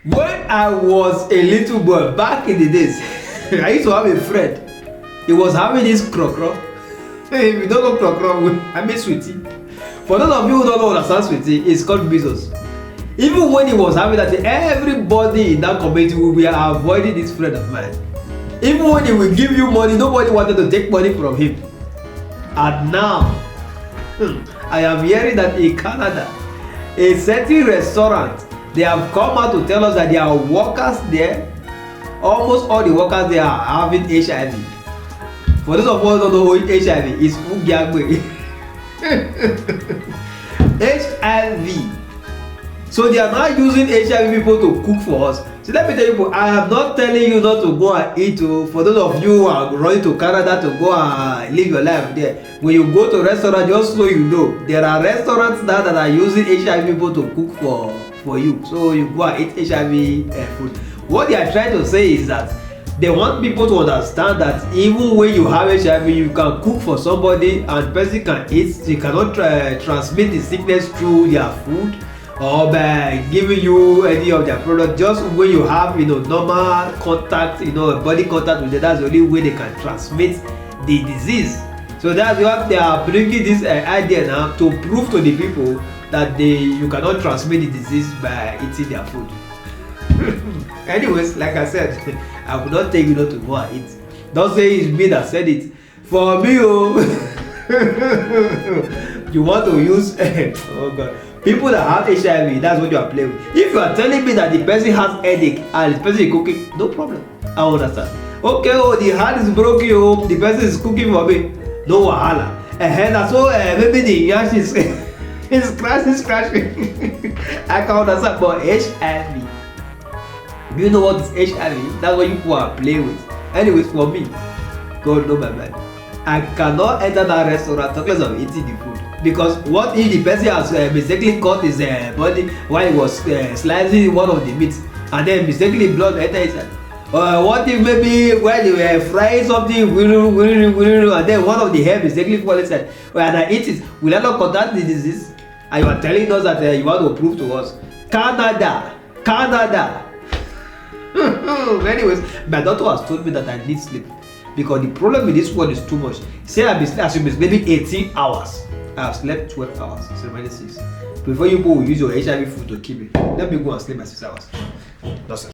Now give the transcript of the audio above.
When I was a little boy, back in the days, I used to have a friend. He was having this crocro. If you don't know crocro, I mean sweetie. For those of you who don't know understand sweetie, it's called measles. Even when he was having that, everybody in that community will be avoiding this friend of mine. Even when he will give you money, nobody wanted to take money from him. And now, I am hearing that in Canada, a certain restaurant, they have come out to tell us that there are workers there. Almost all the workers there are having HIV. For those of us who don't know what HIV is, HIV. So they are now using HIV people to cook for us. So let me tell you, I am not telling you not to go and eat. For those of you who are running to Canada to go and live your life there, when you go to restaurant, just so you know, there are restaurants now that are using HIV people to cook for you. So you go and eat HIV food. What they are trying to say is that they want people to understand that even when you have HIV, you can cook for somebody and the person can eat. You cannot transmit the sickness through their food or by giving you any of their product. Just when you have normal contact, body contact with them, that's the only way they can transmit the disease. So that's what they are bringing this idea now to prove to the people that you cannot transmit the disease by eating their food. Anyways, like I said, I would not tell you not to go and eat. Don't say it's me that said it. For me, you want to use oh God. People that have HIV, that's what you are playing with. If you are telling me that the person has headache and the person is cooking, no problem. I understand. Okay, the hand is broken, the person is cooking for me. No wahala. That's so maybe the yash is scratching. I can understand, but HIV. Do you know what is HIV? That's what you people are playing with. Anyways, for me, God know my mind. I cannot enter that restaurant talk less of eating the food. Because what if the person has mistakenly cut his body while he was slicing one of the meats and then mistakenly blood enter inside? What if maybe when they were frying something and then one of the hair mistakenly fall inside and I eat it, will I not contact the disease? And you are telling us that you want to prove to us Canada. Anyways, my doctor has told me that I need sleep because the problem with this one is too much. Say I should be sleeping 18 hours. I have slept 12 hours, so minus 6. Before you go use your HIV food to kill me, let me go and sleep my 6 hours. That's it.